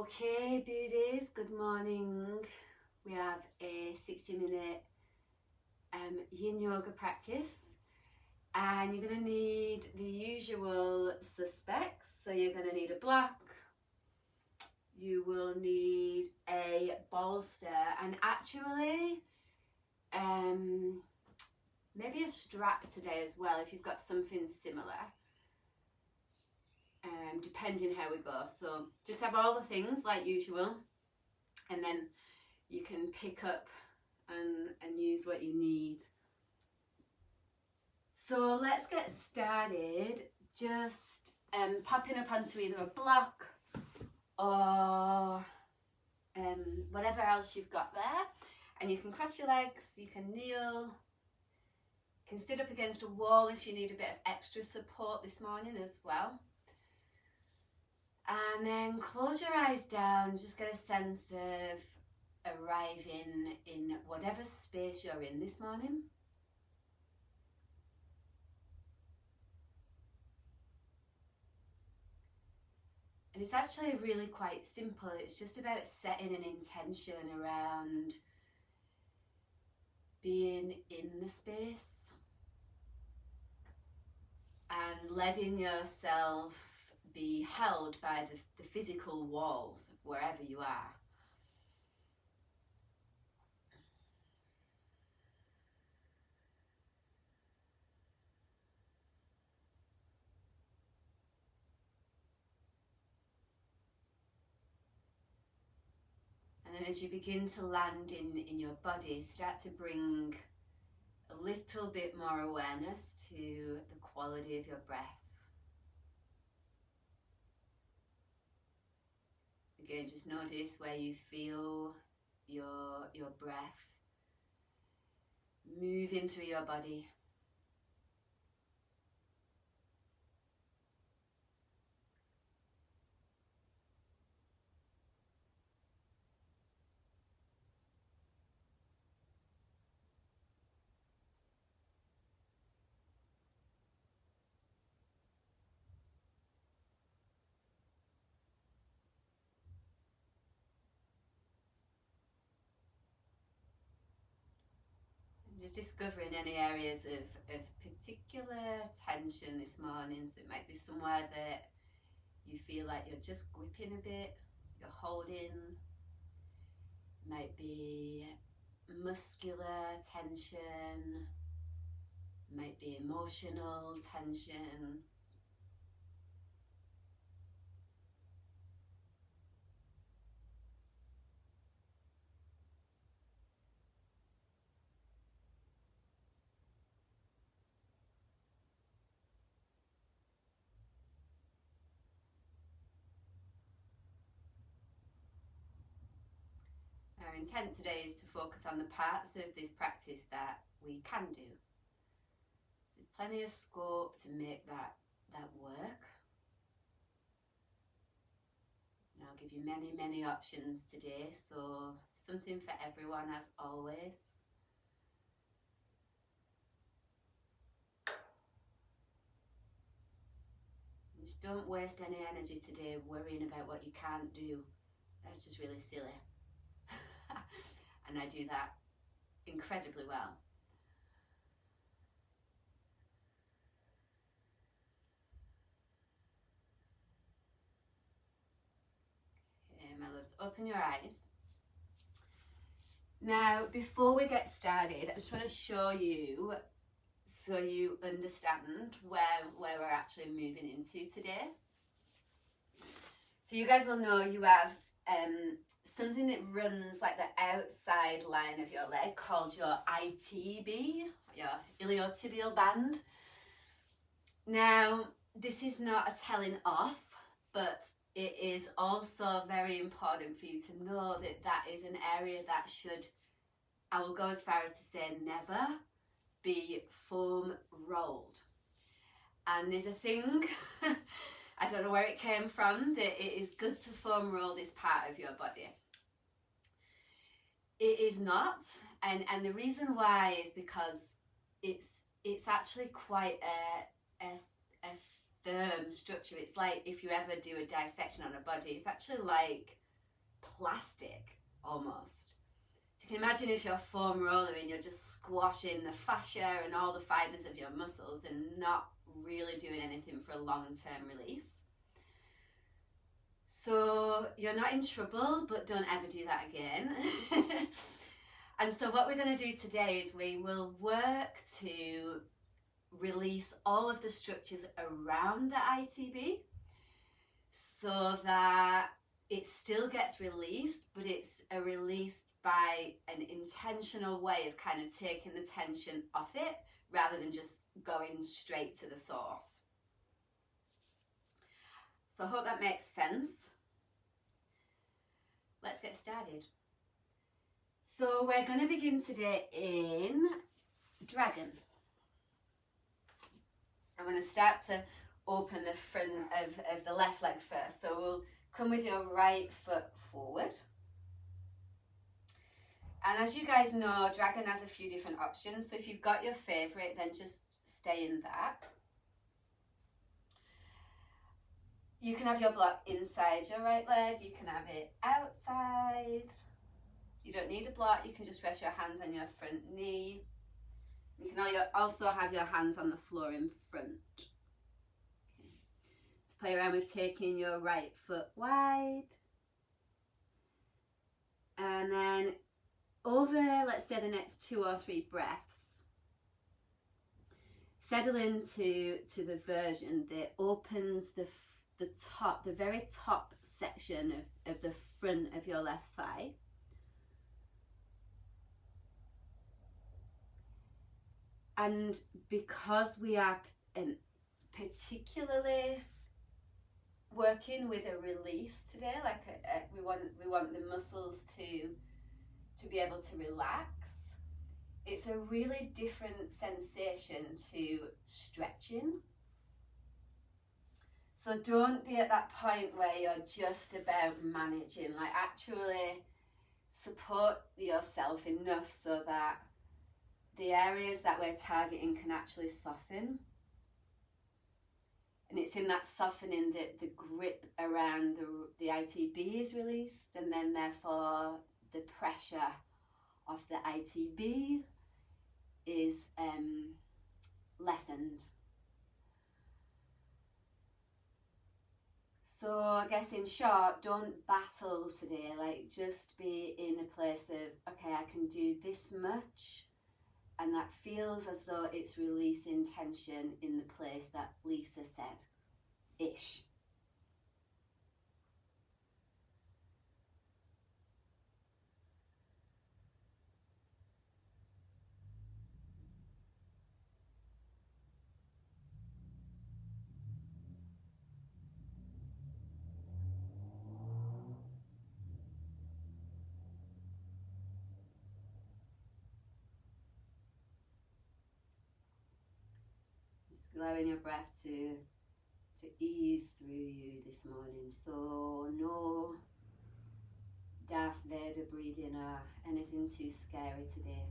Okay, beauties, good morning. We have a 60-minute Yin Yoga practice, and you're going to need the usual suspects. So you're going to need a block, you will need a bolster, and actually maybe a strap today as well if you've got something similar. Depending how we go. So just have all the things like usual, and then you can pick up and use what you need. So let's get started. Just popping up onto either a block or whatever else you've got there, and you can cross your legs, you can kneel, you can sit up against a wall if you need a bit of extra support this morning as well. And then close your eyes down, just get a sense of arriving in whatever space you're in this morning. And it's actually really quite simple. It's just about setting an intention around being in the space and letting yourself be held by the physical walls of wherever you are. And then as you begin to land in your body, start to bring a little bit more awareness to the quality of your breath. Again, just notice where you feel your breath moving through your body. Just discovering any areas of particular tension this morning. So it might be somewhere that you feel like you're just gripping a bit, you're holding. Might be muscular tension, might be emotional tension. Our intent today is to focus on the parts of this practice that we can do. There's plenty of scope to make that work. And I'll give you many options today, so something for everyone as always. And just don't waste any energy today worrying about what you can't do. That's just really silly. And I do that incredibly well. Okay, my loves, open your eyes. Now, before we get started, I just want to show you so you understand where we're actually moving into today. So you guys will know you have something that runs like the outside line of your leg called your ITB, your iliotibial band. Now, this is not a telling off, but it is also very important for you to know that that is an area that should, I will go as far as to say, never be foam rolled. And there's a thing, I don't know where it came from, that it is good to foam roll this part of your body. It is not, and the reason why is because it's actually quite a firm structure. It's like if you ever do a dissection on a body, it's actually like plastic almost. So you can imagine if you're foam rolling, you're just squashing the fascia and all the fibers of your muscles and not really doing anything for a long-term release. So you're not in trouble, but don't ever do that again. And so what we're going to do today is we will work to release all of the structures around the ITB so that it still gets released, but it's a release by an intentional way of kind of taking the tension off it rather than just going straight to the source. So I hope that makes sense. Let's get started. So we're going to begin today in Dragon. I'm going to start to open the front of the left leg first. So we'll come with your right foot forward. And as you guys know, Dragon has a few different options. So if you've got your favourite, then just stay in that. You can have your block inside your right leg. You can have it outside. You don't need a block. You can just rest your hands on your front knee. You can also have your hands on the floor in front. Okay. Let's play around with taking your right foot wide. And then over, let's say, the next 2 or 3 breaths, settle into the version that opens the very top section of the front of your left thigh. And because we are particularly working with a release today, like we want the muscles to be able to relax, it's a really different sensation to stretching. So don't be at that point where you're just about managing, like actually support yourself enough so that the areas that we're targeting can actually soften. And it's in that softening that the grip around the ITB is released, and then therefore the pressure of the ITB is lessened. So I guess in short, don't battle today, like just be in a place of, okay, I can do this much, and that feels as though it's releasing tension in the place that Lisa said, ish. Allowing your breath to ease through you this morning. So no Darth Vader breathing or anything too scary today.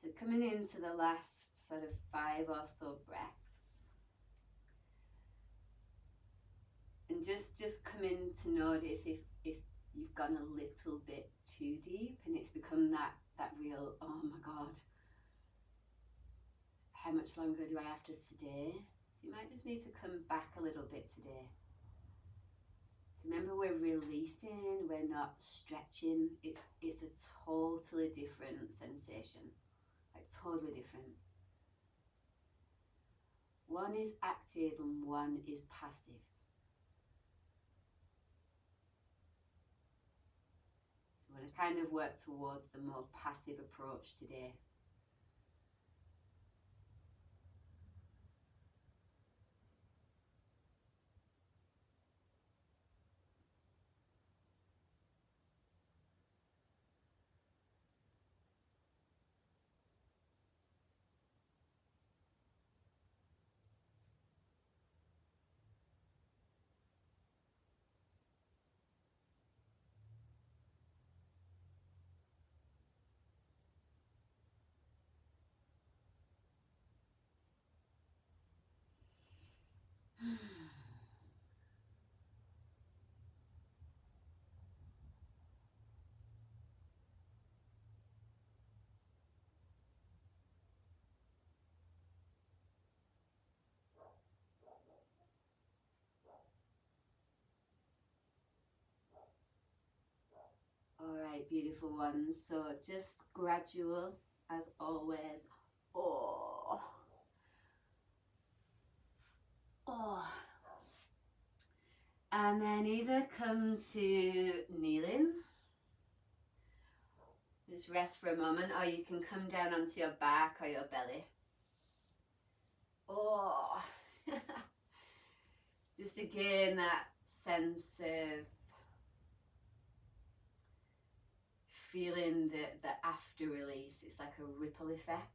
So coming into the last sort of 5 or so breaths, and just coming to notice if you've gone a little bit too deep and it's become that real, oh my God, how much longer do I have to stay? So you might just need to come back a little bit today. So remember, we're releasing, we're not stretching. It's a totally different sensation. Like totally different. One is active and one is passive. we're going to kind of work towards the more passive approach today. Alright, beautiful ones. So just gradual as always. Oh. Oh. And then either come to kneeling, just rest for a moment, or you can come down onto your back or your belly. Oh. Just again that sense of feeling the after release. It's like a ripple effect.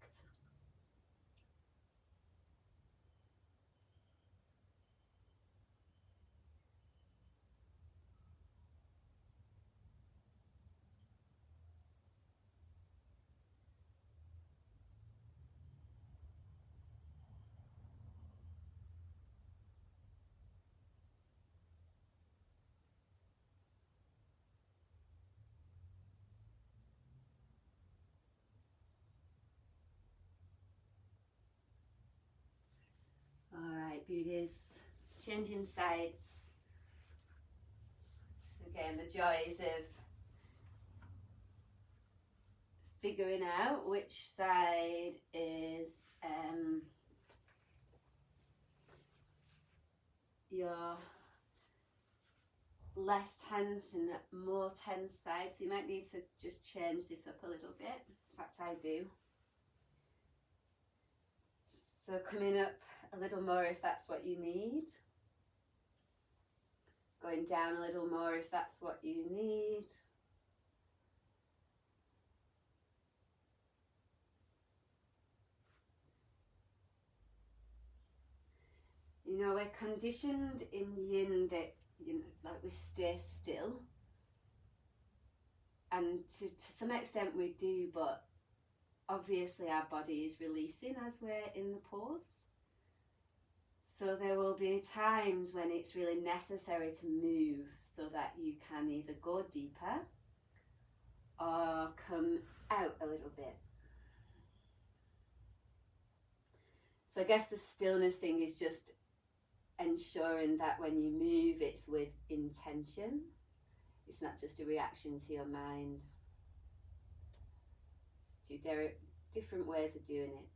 Alright, beauties. Changing sides. So again, the joys of figuring out which side is your less tense and more tense side. So you might need to just change this up a little bit. In fact, I do. So coming up a little more if that's what you need. Going down a little more if that's what you need. You know, we're conditioned in yin that, you know, like we stay still. And to some extent we do, but obviously our body is releasing as we're in the pose. So there will be times when it's really necessary to move so that you can either go deeper or come out a little bit. So I guess the stillness thing is just ensuring that when you move, it's with intention. It's not just a reaction to your mind. Two different ways of doing it.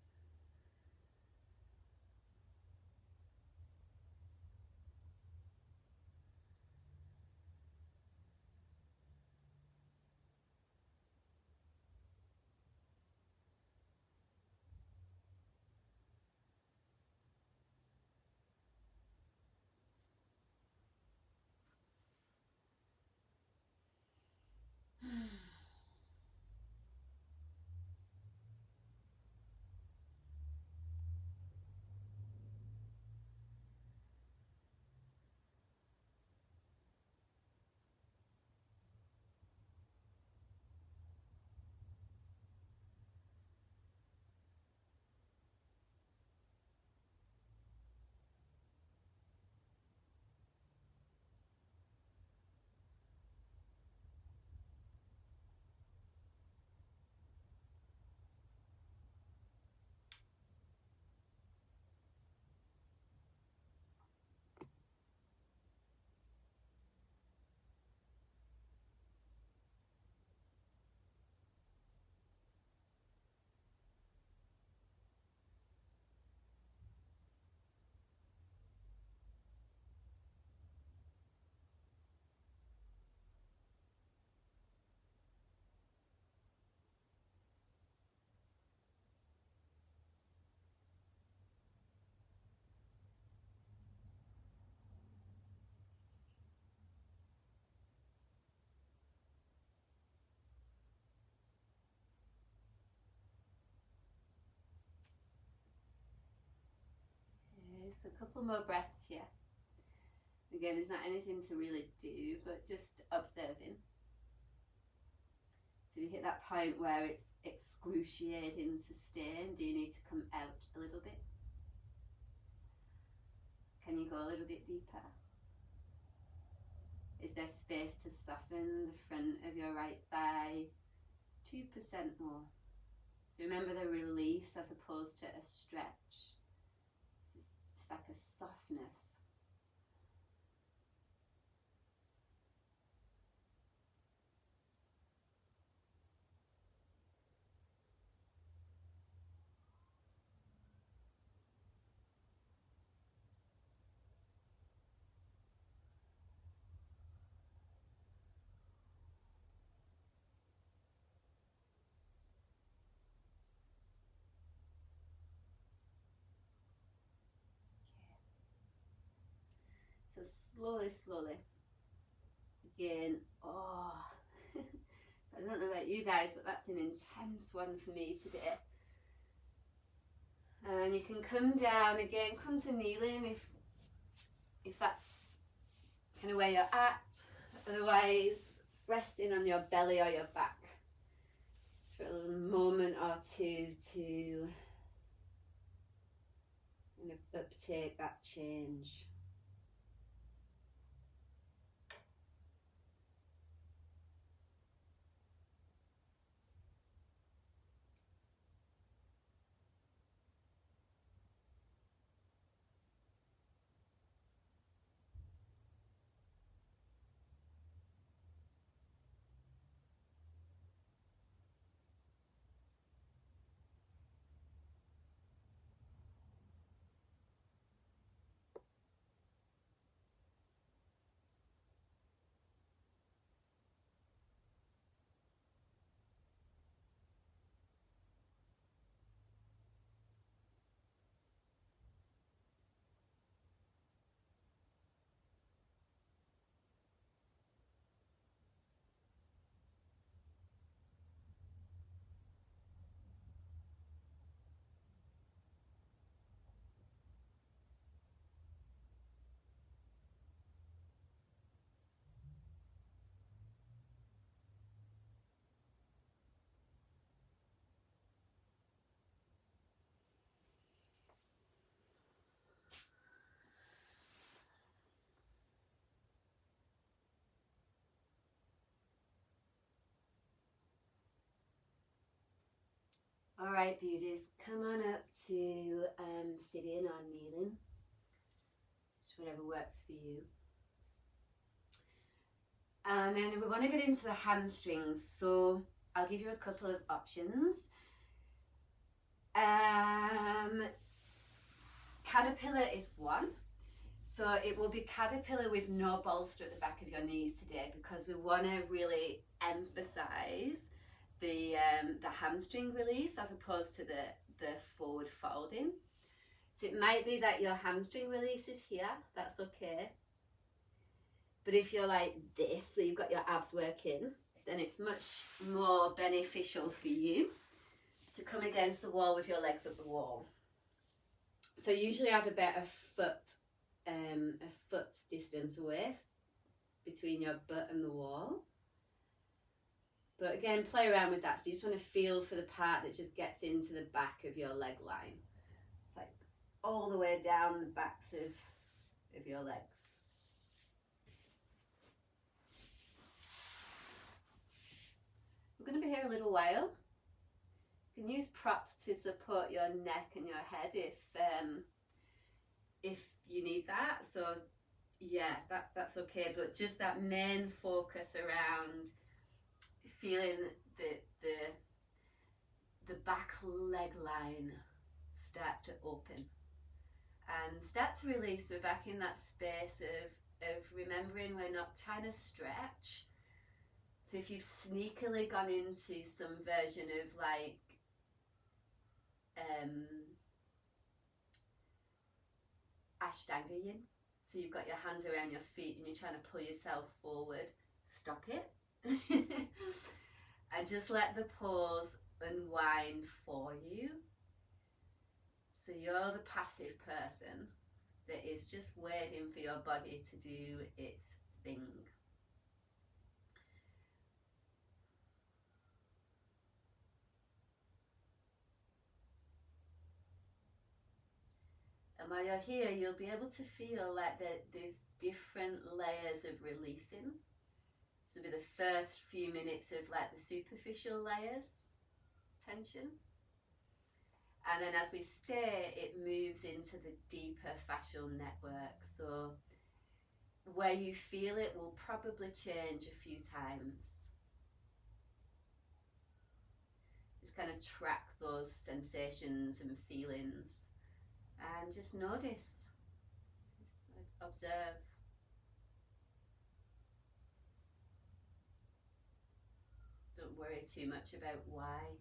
So a couple more breaths here. Again, there's not anything to really do, but just observing. So you hit that point where it's excruciating to stay, and do you need to come out a little bit? Can you go a little bit deeper? Is there space to soften the front of your right thigh 2% more? So remember the release as opposed to a stretch. It's like a softness. So slowly, again, oh, I don't know about you guys, but that's an intense one for me today. And you can come down again, come to kneeling if that's kind of where you're at. Otherwise, resting on your belly or your back. Just for a moment or two to kind of uptake that change. All right, beauties, come on up to sitting or kneeling, just whatever works for you. And then we want to get into the hamstrings, so I'll give you a couple of options. Caterpillar is one. So it will be caterpillar with no bolster at the back of your knees today, because we want to really emphasize the hamstring release as opposed to the forward folding. So it might be that your hamstring release is here, that's okay. But if you're like this, so you've got your abs working, then it's much more beneficial for you to come against the wall with your legs up the wall. So usually I have about a foot's distance away between your butt and the wall. But again, play around with that. So you just want to feel for the part that just gets into the back of your leg line. It's like all the way down the backs of your legs. We're going to be here a little while. You can use props to support your neck and your head if you need that. So yeah, that's okay. But just that main focus around feeling the back leg line start to open and start to release. We're back in that space of remembering we're not trying to stretch. So if you've sneakily gone into some version of like Ashtanga Yin, so you've got your hands around your feet and you're trying to pull yourself forward, stop it. And just let the pose unwind for you. So you're the passive person that is just waiting for your body to do its thing. And while you're here, you'll be able to feel like there's different layers of releasing. So it'll be the first few minutes of like the superficial layers, tension. And then as we stay, it moves into the deeper fascial network. So where you feel it will probably change a few times. Just kind of track those sensations and feelings and just notice, just observe. Don't worry too much about why.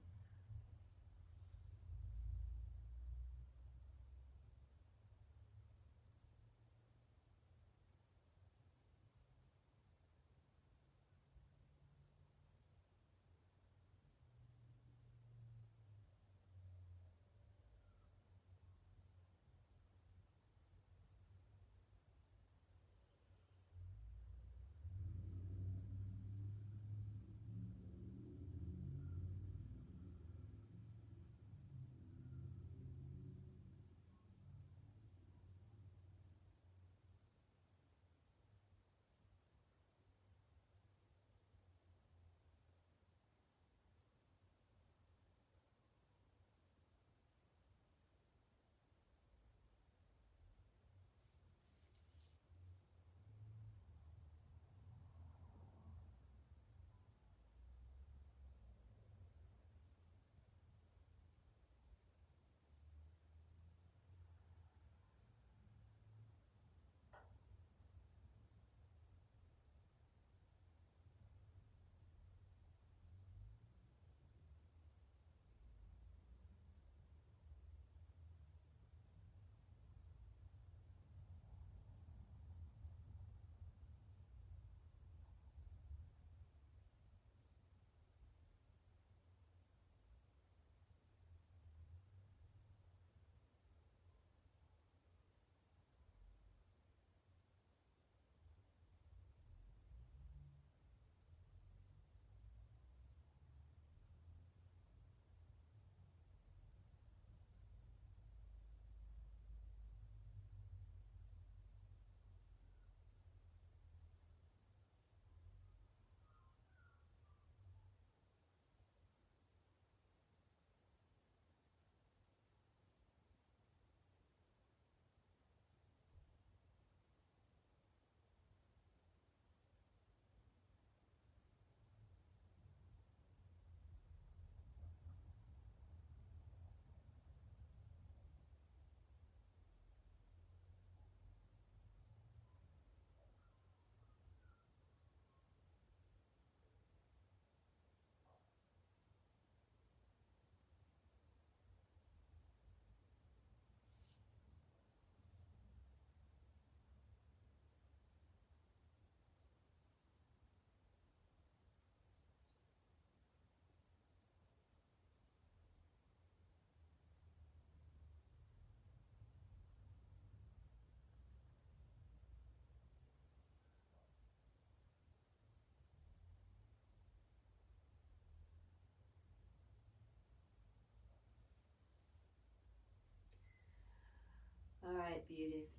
All right, beauties.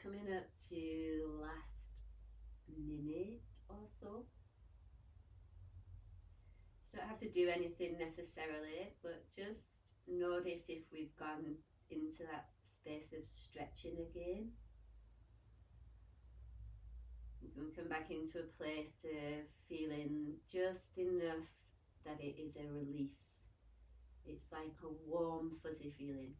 Coming up to the last minute or so. You don't have to do anything necessarily, but just notice if we've gone into that space of stretching again. You can come back into a place of feeling just enough that it is a release. It's like a warm, fuzzy feeling.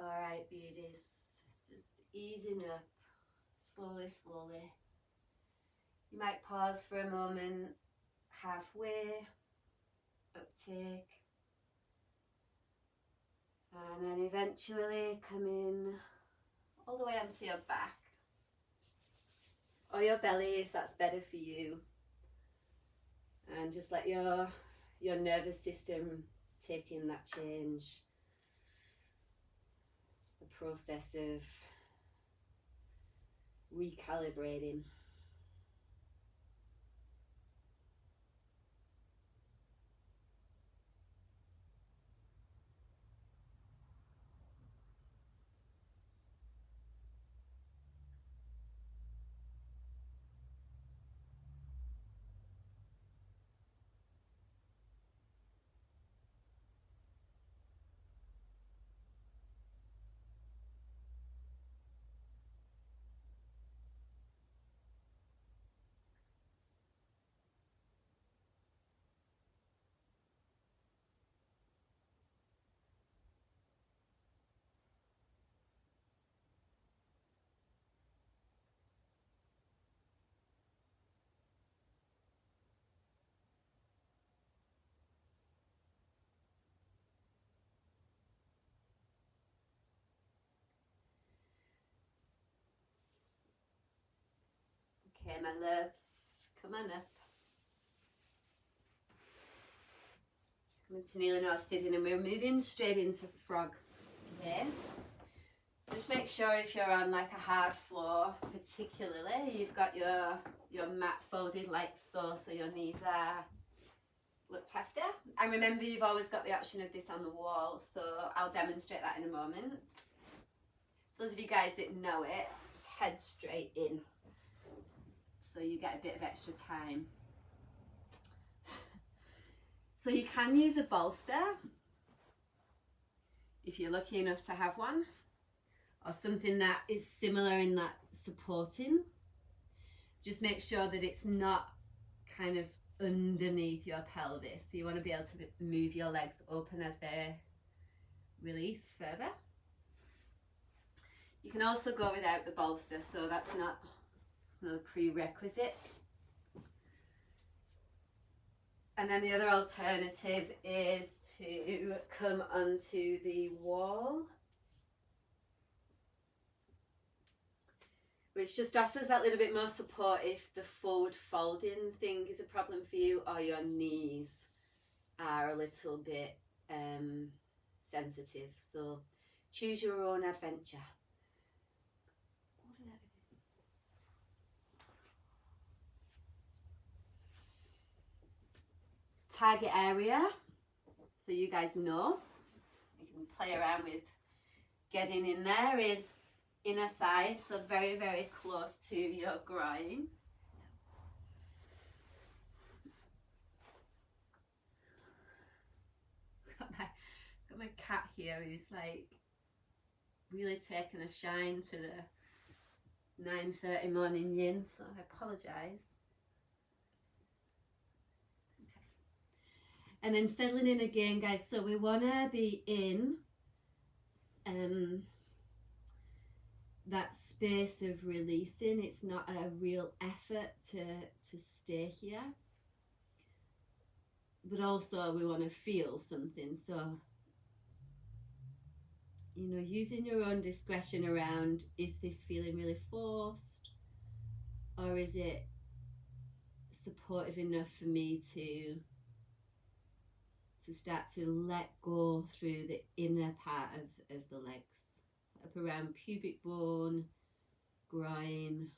Alright, beauties. Just easing up, slowly, slowly. You might pause for a moment, halfway, uptake, and then eventually come in all the way onto your back, or your belly if that's better for you. And just let your nervous system take in that change. It's the process of recalibrating. Okay, my loves, come on up. Coming to kneeling or sitting, and we're moving straight into frog today. So just make sure if you're on like a hard floor, particularly, you've got your mat folded like so your knees are looked after. And remember, you've always got the option of this on the wall, so I'll demonstrate that in a moment. Those of you guys that know it, just head straight in, so you get a bit of extra time. So you can use a bolster if you're lucky enough to have one, or something that is similar in that supporting. Just make sure that it's not kind of underneath your pelvis. So you want to be able to move your legs open as they release further. You can also go without the bolster, so it's not a prerequisite. And then the other alternative is to come onto the wall, which just offers that little bit more support if the forward folding thing is a problem for you, or your knees are a little bit sensitive. So choose your own adventure. Target area, so you guys know, you can play around with getting in there, is inner thigh, so very, very close to your groin. Got my cat here who's like really taking a shine to the 9:30 morning yin, so I apologise. And then settling in again, guys. So we want to be in that space of releasing. It's not a real effort to stay here, but also we want to feel something. So, you know, using your own discretion around, is this feeling really forced, or is it supportive enough for me to start to let go through the inner part of the legs, up around pubic bone, groin.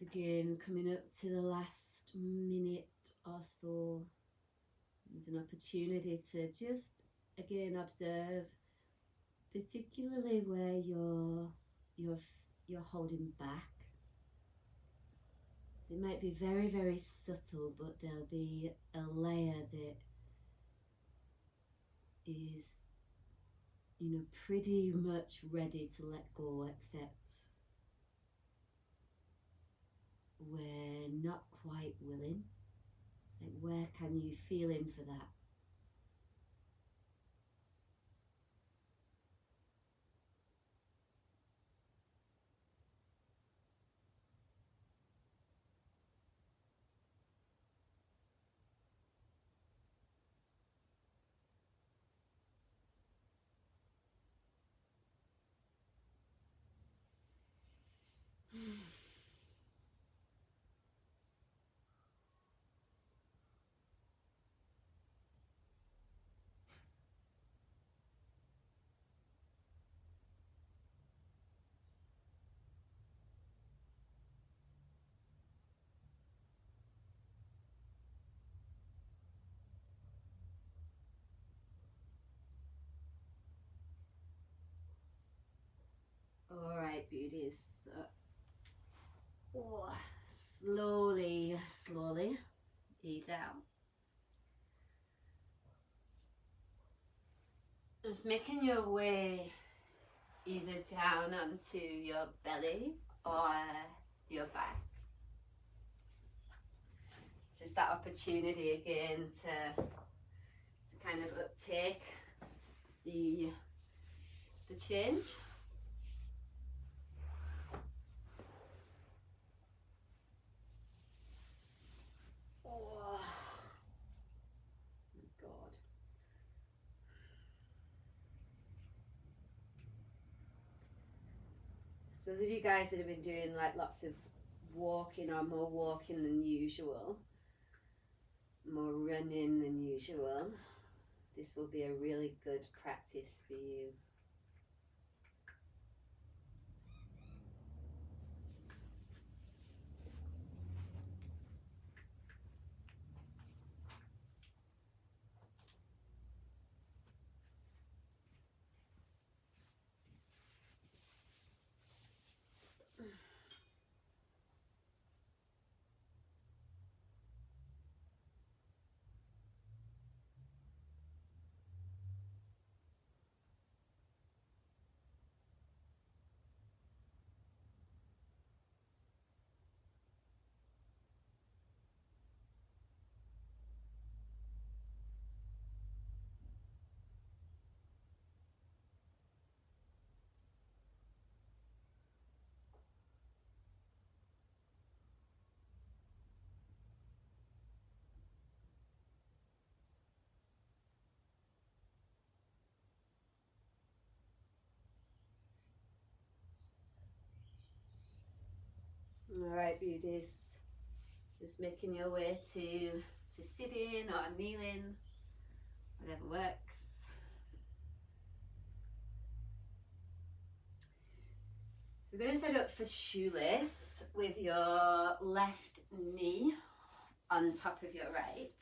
So again, coming up to the last minute or so, there's an opportunity to just again observe, particularly where you're holding back. So it might be very, very subtle, but there'll be a layer that is, you know, pretty much ready to let go, except we're not quite willing. Like, where can you feel in for that? All right, beauties. Slowly ease out. Just making your way either down onto your belly or your back. Just that opportunity again to kind of uptake the change. Oh my God. So those of you guys that have been doing like lots of walking or more walking than usual, more running than usual, this will be a really good practice for you. All right, beauties. Just making your way to sitting or kneeling, whatever works. So we're going to set up for shoeless with your left knee on top of your right.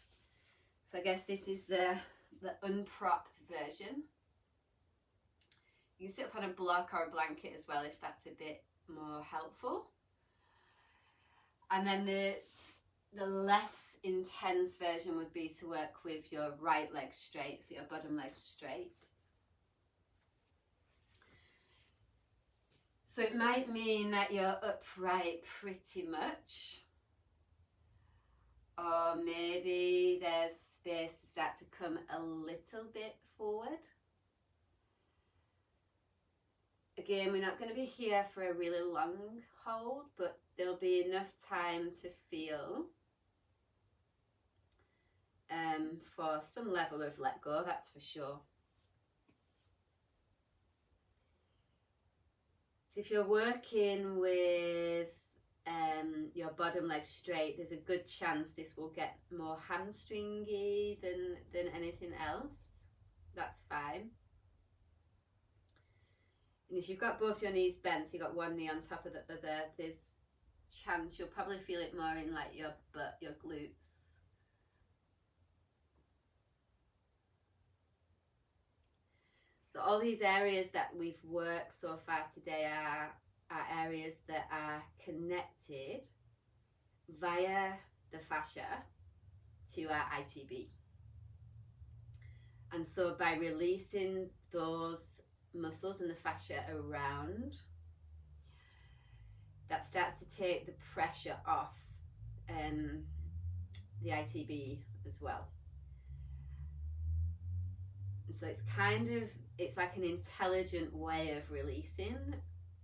So I guess this is the unpropped version. You can sit up on a block or a blanket as well if that's a bit more helpful. And then the less intense version would be to work with your right leg straight, so your bottom leg straight. So it might mean that you're upright pretty much, or maybe there's space to start to come a little bit forward. Again, we're not going to be here for a really long hold, but there'll be enough time to feel for some level of let go, that's for sure. So if you're working with your bottom leg straight, there's a good chance this will get more hamstringy than anything else. That's fine. And if you've got both your knees bent, so you've got one knee on top of the other, there's chance you'll probably feel it more in like your butt, your glutes. So all these areas that we've worked so far today are areas that are connected via the fascia to our ITB. And so by releasing those muscles and the fascia around, that starts to take the pressure off the ITB as well. And so it's like an intelligent way of releasing.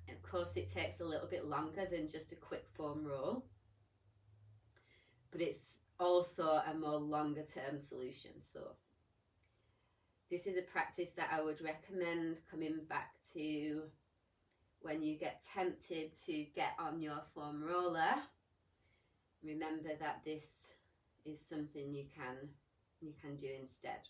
Of course, it takes a little bit longer than just a quick foam roll, but it's also a more longer term solution. So this is a practice that I would recommend coming back to when you get tempted to get on your foam roller. Remember that this is something you can do instead.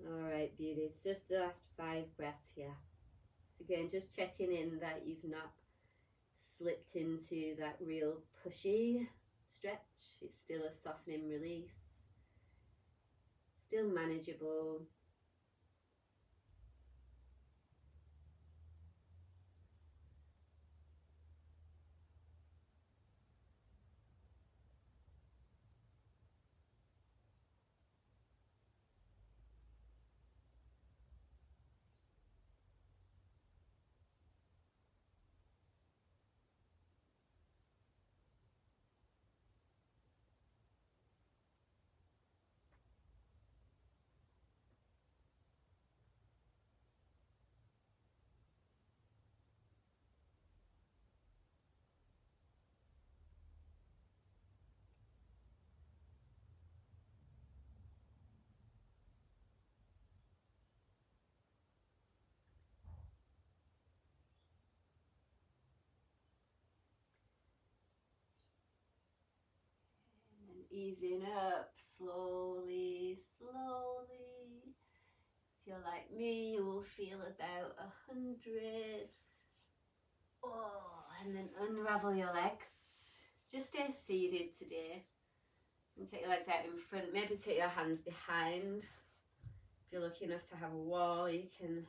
All right, beauties, just the last 5 breaths here. So again, just checking in that you've not slipped into that real pushy stretch. It's still a softening release, still manageable. Easing up slowly, slowly. If you're like me, you will feel about 100. Oh, and then unravel your legs. Just stay seated today. And take your legs out in front. Maybe take your hands behind. If you're lucky enough to have a wall, you can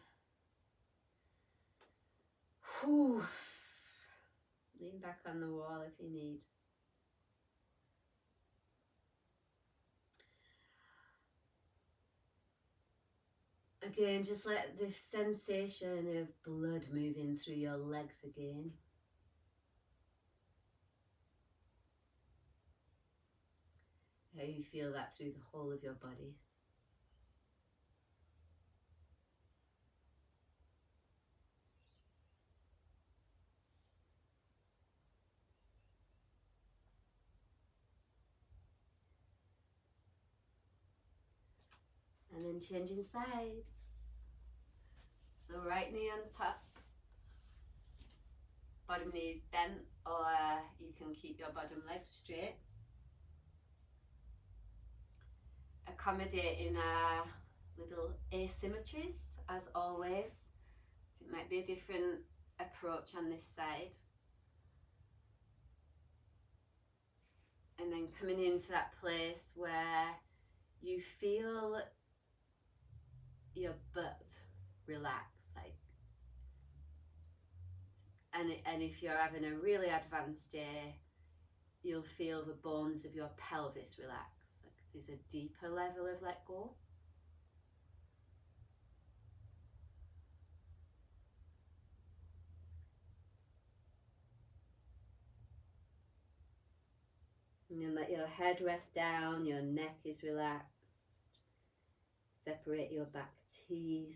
lean back on the wall if you need. Again, just let the sensation of blood moving through your legs again. How you feel that through the whole of your body. And then changing sides. So right knee on top, bottom knee is bent, or you can keep your bottom leg straight. Accommodating our little asymmetries as always. So it might be a different approach on this side. and coming into that place where you feel your butt relax, like, and if you're having a really advanced day, you'll feel the bones of your pelvis relax. Like there's a deeper level of let go. And then let your head rest down, your neck is relaxed. Separate your back teeth.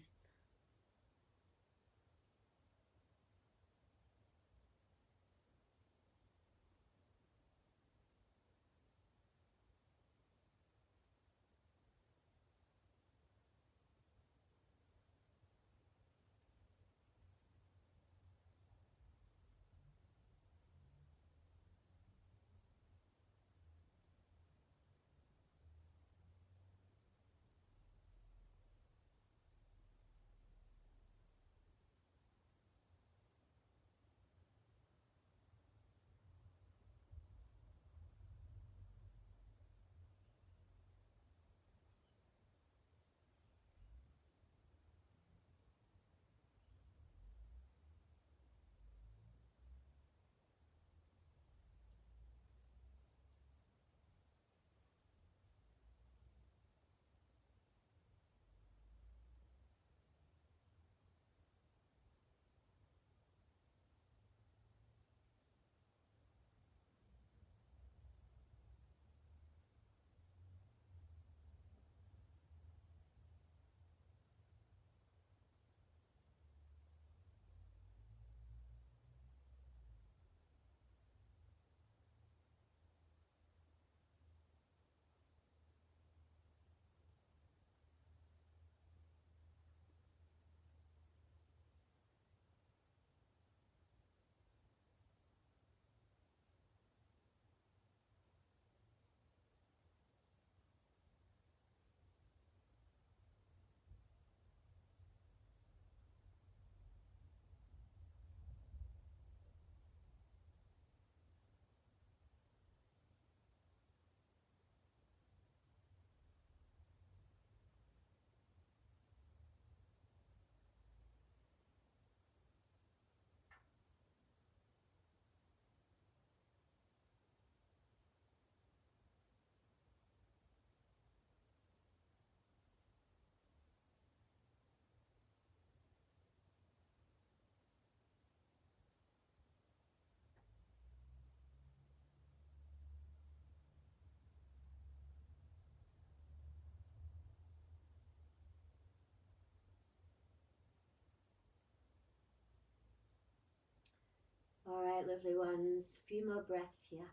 All right, lovely ones, a few more breaths here.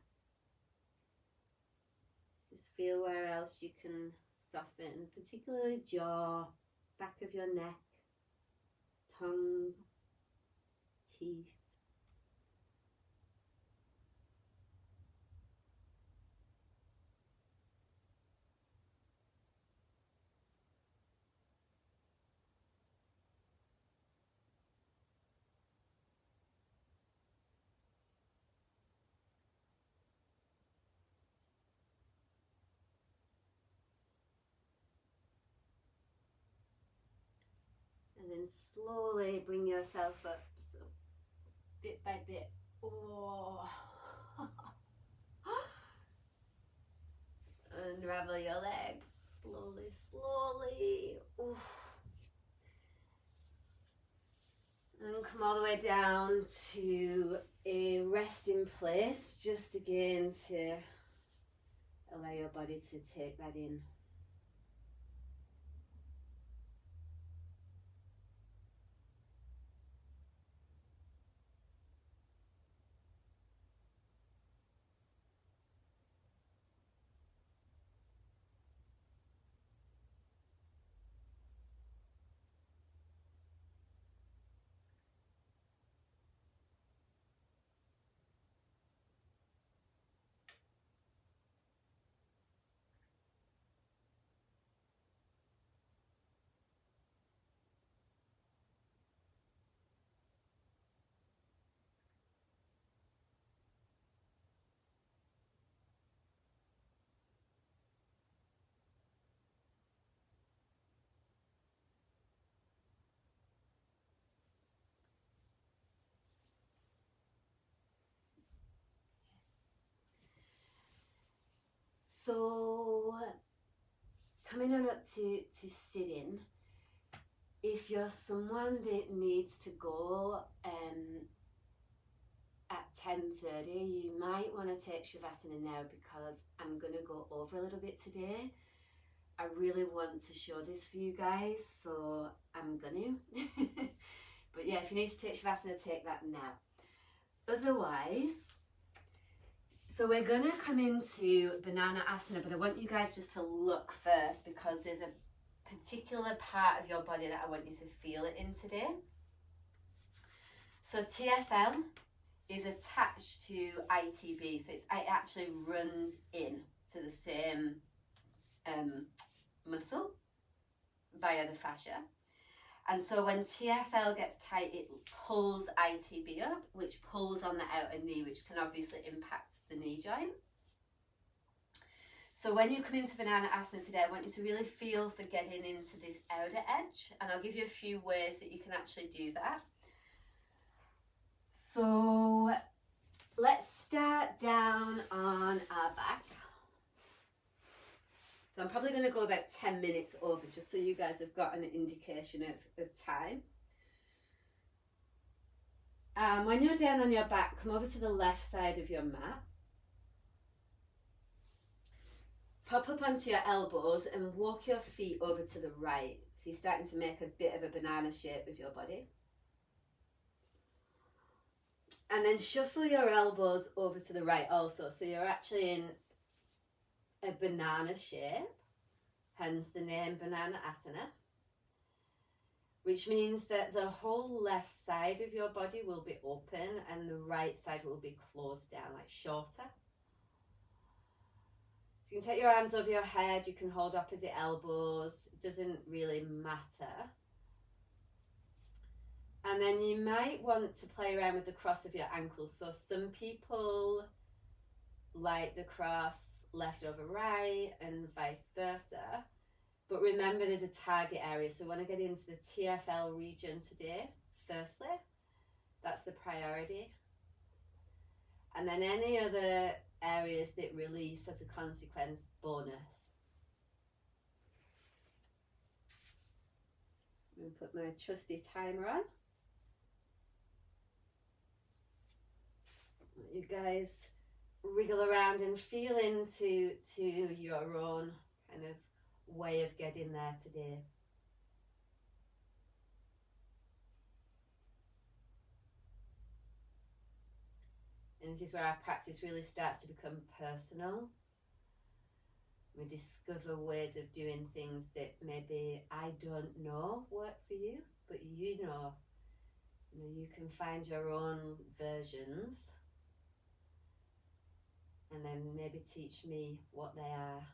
Just feel where else you can soften, particularly jaw, back of your neck, tongue, teeth. And then slowly bring yourself up, so bit by bit. Oh. Unravel your legs, slowly, slowly. Oh. And come all the way down to a resting place, just again to allow your body to take that in. So coming on up to sitting, if you're someone that needs to go at 10:30, you might want to take Shavasana now, because I'm going to go over a little bit today. I really want to show this for you guys, so I'm going to. But yeah, if you need to take Shavasana, take that now. Otherwise, so we're going to come into Banana Asana, but I want you guys just to look first, because there's a particular part of your body that I want you to feel it in today. So TFL is attached to ITB, so it actually runs in to the same muscle via the fascia. And so when TFL gets tight, it pulls ITB up, which pulls on the outer knee, which can obviously impact the knee joint. So when you come into Banana Asana today, I want you to really feel for getting into this outer edge, and I'll give you a few ways that you can actually do that. So let's start down on our back. So I'm probably going to go about 10 minutes over, just so you guys have got an indication of time. When you're down on your back, come over to the left side of your mat. Pop up onto your elbows and walk your feet over to the right. So you're starting to make a bit of a banana shape with your body. And then shuffle your elbows over to the right also. So you're actually in a banana shape, hence the name Banana Asana, which means that the whole left side of your body will be open and the right side will be closed down, like shorter. So you can take your arms over your head, you can hold opposite elbows, it doesn't really matter. And then you might want to play around with the cross of your ankles. So some people like the cross left over right and vice versa. But remember, there's a target area. So we want to get into the TFL region today, firstly. That's the priority. And then any other areas that release as a consequence, bonus. I'm going to put my trusty timer on. Let you guys wriggle around and feel into your own kind of way of getting there today. And this is where our practice really starts to become personal. We discover ways of doing things that maybe I don't know work for you, but you know you can find your own versions, and then maybe teach me what they are.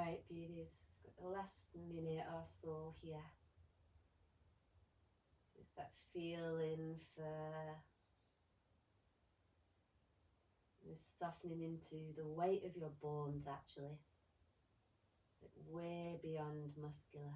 Alright, beauties. Got the last minute or so here. Just that feeling for just softening into the weight of your bones actually. It's like way beyond muscular.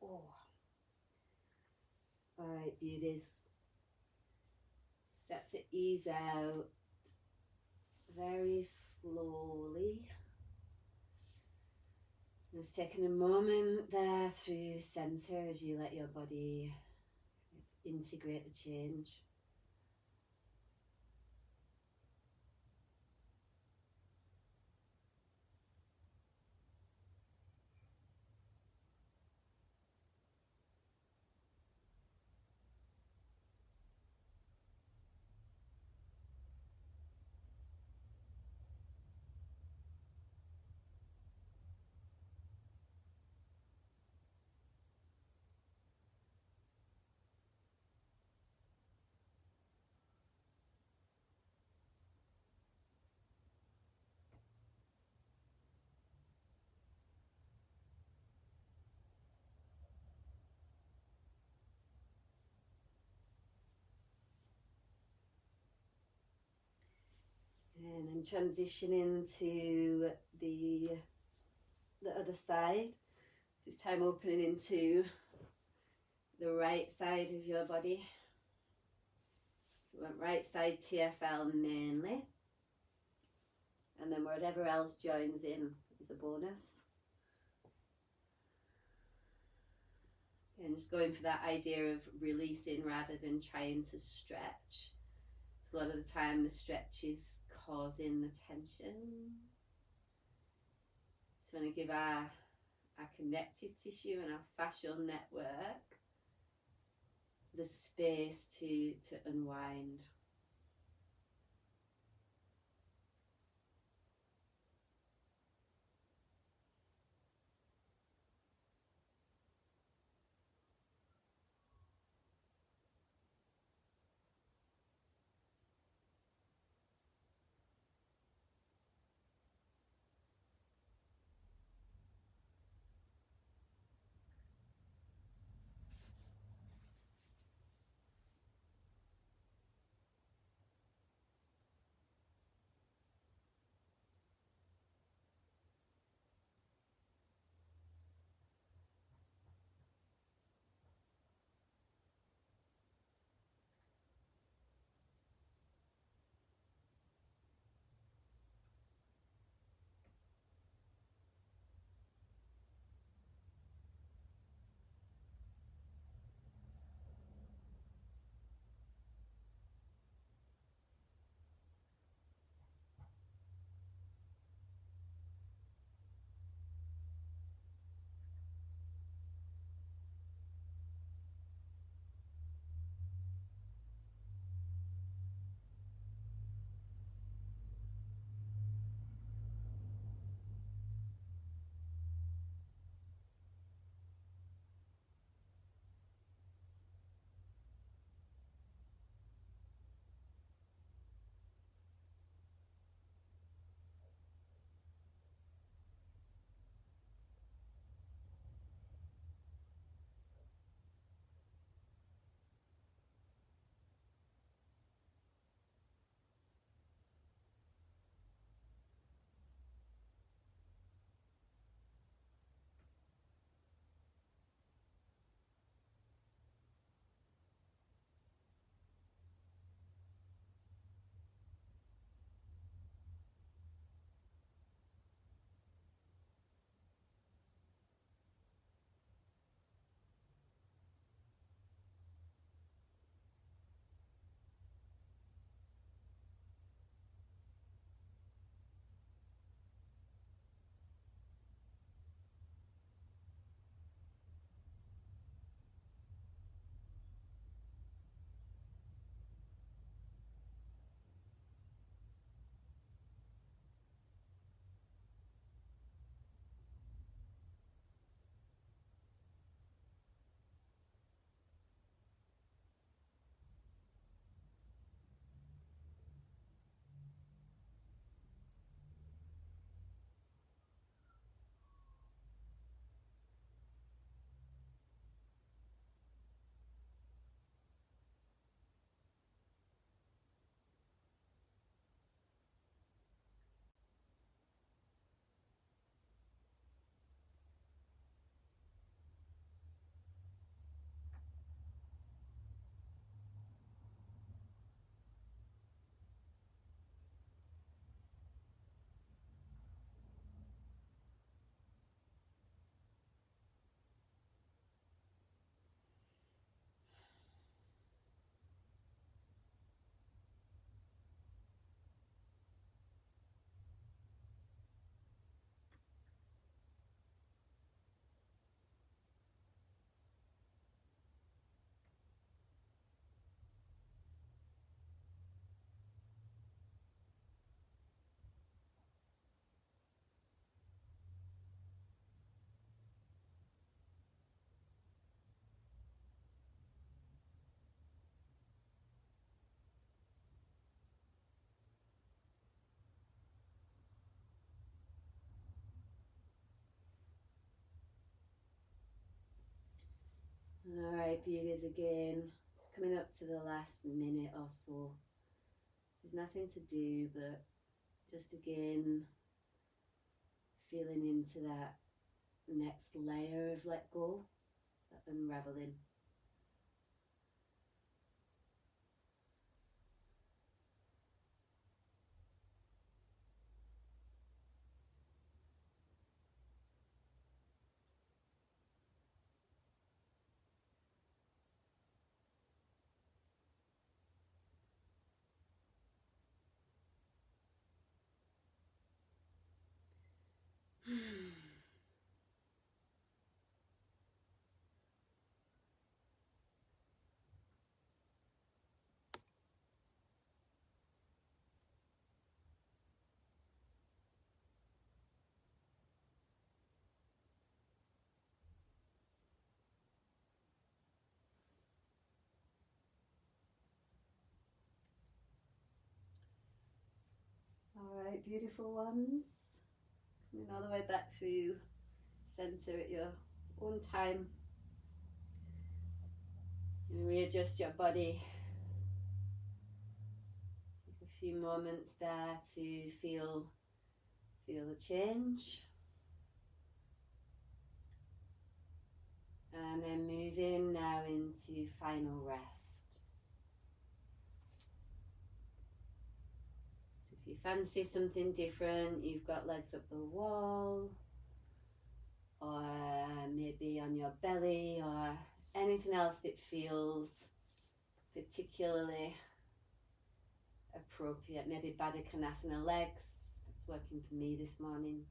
Oh. Alright, beauties. Start to ease out very slowly. Just taking a moment there through center as you let your body integrate the change. And then transitioning to the other side. This time opening into the right side of your body. So we went right side TFL mainly. And then whatever else joins in is a bonus. And just going for that idea of releasing rather than trying to stretch. So a lot of the time the stretch is causing the tension. So we want to give our connective tissue and our fascial network the space to unwind. Alright, beauties, again. It's coming up to the last minute or so. There's nothing to do, but just again, feeling into that next layer of let go, that unraveling. Alright, beautiful ones. Coming all the way back through center at your own time. And readjust your body. Take a few moments there to feel the change. And then moving now into final rest. So if you fancy something different, you've got legs up the wall, or maybe on your belly, or anything else that feels particularly appropriate. Maybe Baddha Konasana legs, that's working for me this morning.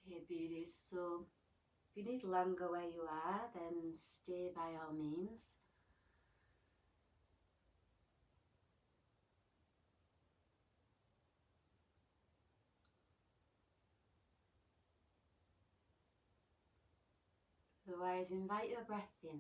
Okay, beauties, so if you need longer where you are, then stay by all means. Otherwise, invite your breath in.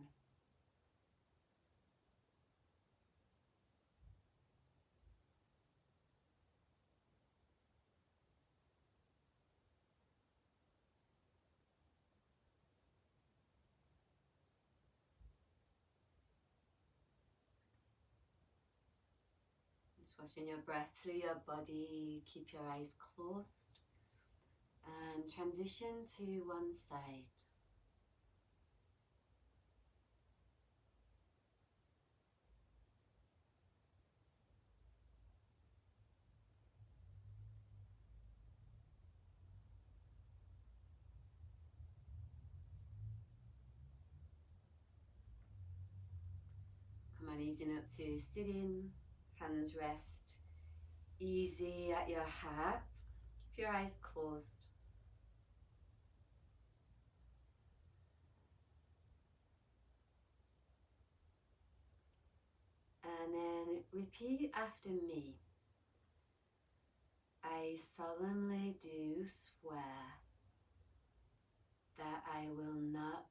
Just watching your breath through your body. Keep your eyes closed. And transition to one side. Come on, easing up to sitting. Hands rest easy at your heart. Keep your eyes closed. And then repeat after me. I solemnly do swear that I will not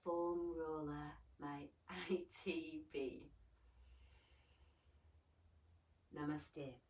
foam roller my ITB. Namaste.